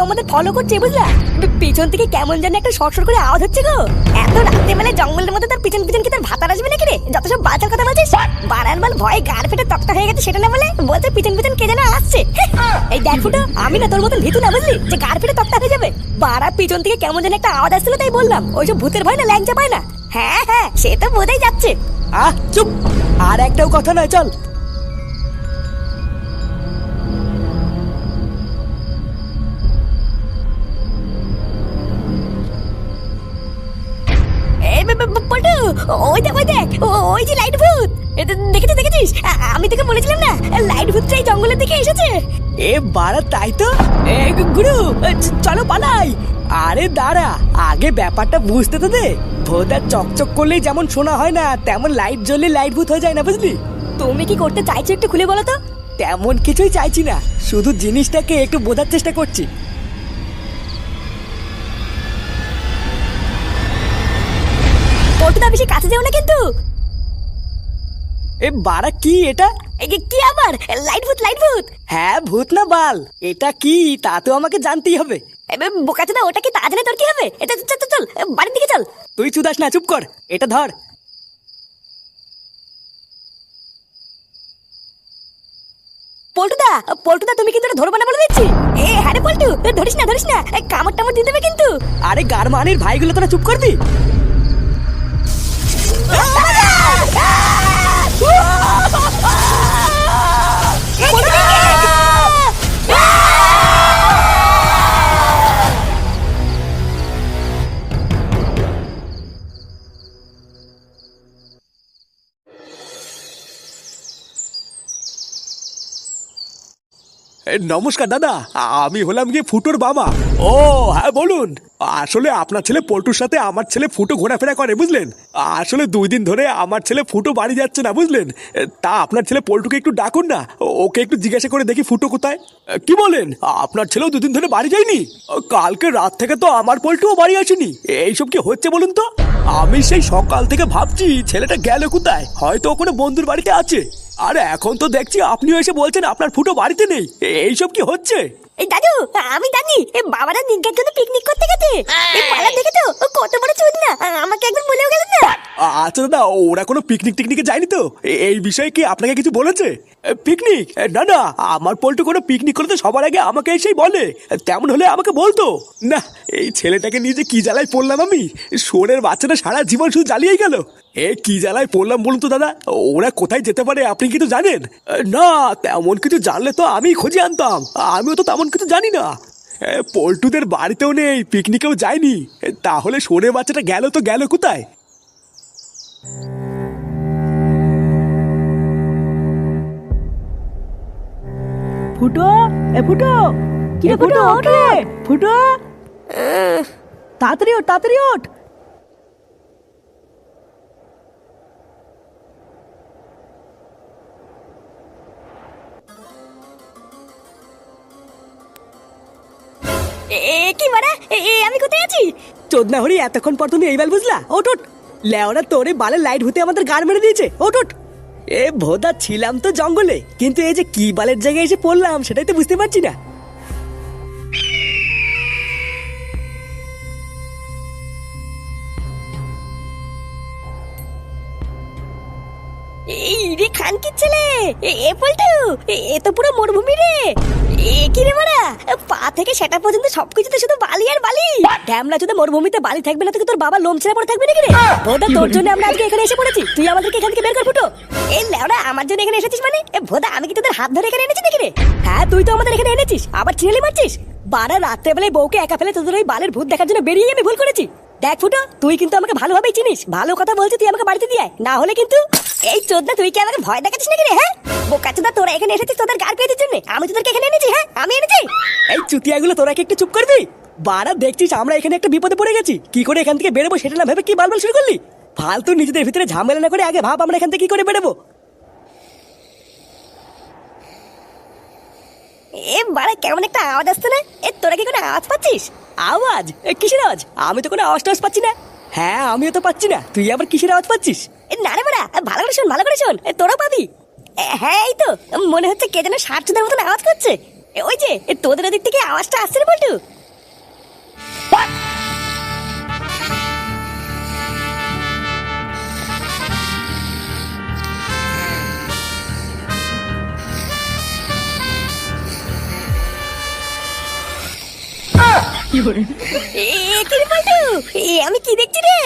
আমাদের ফলো করছে বুঝলা। পিছন থেকে কেমন যেন একটা সরসর করে আওয়াজ হচ্ছে গো। এত রাতে বেলা জঙ্গলের মধ্যে তার পিছন পিছন কি তার ভাতার আসবে নাকি রে? যত সব বাচ্চার কথা বলছিস। বাড়ার মাল ভয়ে গাড় ফেটে তক্তা হয়ে গেছে সেটা না বলে বলতে পিছন পিছন কে যেন আসছে। এই দেখ ফুটো, আমি না তোর মতন ভীতু না বুঝলি যে গাড় ফেটে তক্তা হয়ে যাবে। বাড়া পিছন থেকে কেমন যেন একটা আওয়াজ আসছিল তাই বললাম। ওইসব ভূতের ভয় না ল্যাংচা পায় না। হ্যাঁ হ্যাঁ সে তো বোঝাই যাচ্ছে। চুপ, আর একটাও কথা নয়, চল। পল্টু, ওই দেখ ওই দেখ, ওই যে লাইট ভূত। দেখেছিস দেখেছিস? আমি তোকে বলেছিলাম না লাইট ভূতটা এই জঙ্গলের দিকে এসেছে। এ বাড়া, তাই তো। এ গুরু, চলো পালাই। আরে দাঁড়া, আগে ব্যাপারটা বুঝতে তো দে। ভোদা চকচক করলেই যেমন শোনা হয় না, তেমন লাইট জ্বললে লাইট ভূত হয়ে যায় না, বুঝলি? তুমি কি করতে চাইছো একটু খুলে বলো তো? তেমন কিছুই চাইছি না, শুধু জিনিসটাকে একটু বোঝার চেষ্টা করছি। পল্টুদা বেশি কাছে যেও না কিন্তু। এ বাড়া, কি এটা? কি আবার লাইট ভূত? লাইট ভূত? হ্যাঁ ভূত না বাল, এটা কি তা তো আমাকে জানতেই হবে। বোকাচোদা, ওটা কি তা জানে তোর কি হবে? চল চল চল, বাড়ির দিকে চল। তুই চুদাস না, চুপ কর, এটা ধর। পল্টুদা পল্টুদা, তুমি কিন্তু ধরবা না বলে দিচ্ছি। হ্যাঁ রে পল্টু, ধরিস না ধরিস না, কামড় টামড় দিয়ে দেবে কিন্তু। আরে গারমানির ভাইগুলো তোরা চুপ করবি? নমস্কার দাদা, আমি হলাম গিয়ে ফুটোর বাবা। ও হ্যাঁ বলুন। আসলে আপনার ছেলে পল্টুর সাথে আমার ছেলে ফুটো ঘোরাফেরা করে, বুঝলেন? আসলে 2 দিন ধরে আমার ছেলে ফুটো বাড়ি যাচ্ছে না, বুঝলেন? তা আপনার ছেলে পল্টুকে একটু ডাকুন না, ওকে একটু জিজ্ঞাসা করে দেখি ফুটো কোথায়। কি বলেন? আপনার ছেলেও 2 দিন ধরে বাড়ি যায়নি? কালকে রাত থেকে তো আমার পল্টুও বাড়ি আসেনি। এইসব কি হচ্ছে বলুন তো? আমি সেই সকাল থেকে ভাবছি ছেলেটা গেল কোথায়, হয়তো কোনো বন্ধুর বাড়িতে আছে। আরে এখন তো দেখছি আপনিও এসে বলছেন আপনার ফুটো বাড়িতে নেই। এইসব কি হচ্ছে? এই দাদু, আমি জানি বাবারা নিজ্ঞার জন্য পিকনিক করতে গেছে। এই পালা দেখে তো কত বড় চোদ না, আমাকে একদম বলেও গেলেন না। আচ্ছা দাদা, ওরা কোনো পিকনিক টিকনিকে যায়নি তো? এই বিষয়ে কি আপনাকে কিছু বলেছে? পিকনিক? না না, আমার পল্টু কোনো পিকনিক করলে তো সবার আগে আমাকে এসেই বলে। তেমন হলে আমাকে বলতো না। এই ছেলেটাকে নিয়ে যে কি জ্বালায় পড়লাম আমি। শোনের বাচ্চাটা সারা জীবন শুধু জ্বালিয়েই গেল। কি জ্বালায় পড়লাম বলুন তো দাদা? ওরা কোথায় যেতে পারে আপনি কি তো জানেন? না, তেমন কিছু জানলে তো আমি খুঁজে আনতাম। আমিও তো তেমন কিছু জানি না। পল্টুদের বাড়িতেও নেই, পিকনিকেও যায়নি। তাহলে শোনের বাচ্চাটা গেল তো গেল কোথায়? ফুটো, এ ফুটো, কি রে ফুটো, ওঠ রে। ফুটো, তাড়াতাড়ি ওঠ, তাড়াতাড়ি ওঠ। কি মারা, আমি কোথায় আছি? চোদনা হরি, এতক্ষণ পর তুমি এই বেল বুঝলা? ওঠ ওঠ। লেওরা তোরে বালের লাইট হতে আমাদের গাড় মেরে দিয়েছে। ওঠ ওঠ। ভোদা, ছিলাম তো জঙ্গলে, কিন্তু এই যে কি বালের জায়গায় এসে পড়লাম সেটাই তো বুঝতে পারছি না। এই রে খানকির ছেলে, পল্টু, তো পুরো মরুভূমি রে। কি রে মারা, পা থেকে সেটা পর্যন্ত সবকিছুতে শুধু বালি আর বালি। ঢ্যামলা যদি মরুভূমিতে বালি থাকবে না তো তোর বাবা লোম ছেড়ে পড়ে থাকবে নাকি রে? ভোদা, তোর জন্য আমরা আজকে এখানে এসে পড়েছি, তুই আমাদেরকে এখান থেকে বের কর ফুটো। এই লেওড়া, আমার জন্য এখানে এসেছিস মানে? ভোদা, আমি কি তোদের হাত ধরে এখানে এনেছি নাকি রে? হ্যাঁ, তুই তো আমাদের এখানে এনেছিস, আবার ছিঁড়ে মারছিস। বারা রাত্রেবেলায় বউকে একা ফেলে তোদের ওই বালের ভূত দেখার জন্য বেরিয়ে আমি ভুল করেছি। দেখ ফুটো, তুই কিন্তু আমাকে ভালোভাবেই চিনিস। ভালো কথা বলছিস, তুই আমাকে বাড়িতে দিয়ে আয়, না হলে কিন্তু। এই চোদনা, তুই কি আমাকে ভয় দেখাচ্ছিস নাকি রে? হ্যাঁ বোকাচোদা, তোরা এখানে এসেছিস তোদের গাড় পেয়ে জন্য, আমি তোদেরকে এখানে এনেছি। হ্যাঁ আমি এনেছি। এই চুতিয়াগুলো, তোরা কি একটু চুপ করবি? বারা, দেখছিস আমরা এখানে একটা বিপদে পড়ে গেছি, কি করে এখান থেকে বেরোবো সেটা না ভেবে কি বালবাল শুরু করলি? ফালতু নিজেদের ভিতরে ঝামেলা না করে আগে ভাব আমরা এখান থেকে কি করে বেরোবো। বাড়া, কেমন একটা আওয়াজ আসছে না? তোরা কি কোনো আওয়াজ পাচ্ছিস? আওয়াজ? কিসের আওয়াজ? আমি তো কোনো আওয়াজ টাওয়াজ পাচ্ছি না। হ্যাঁ, আমিও তো পাচ্ছি না, তুই আবার কিসের আওয়াজ পাচ্ছিস? না রে বাড়া, ভালো করে শোন, ভালো করে শোন, তোরা পাবি। হ্যাঁ, এই তো মনে হচ্ছে কে যেন ষাট চুদের মতন আওয়াজ করছে। ওই যে তোদের ওদিক থেকে আওয়াজটা আসছে রে পল্টু। এ কি রে পল্টু? আমি কি দেখছি রে?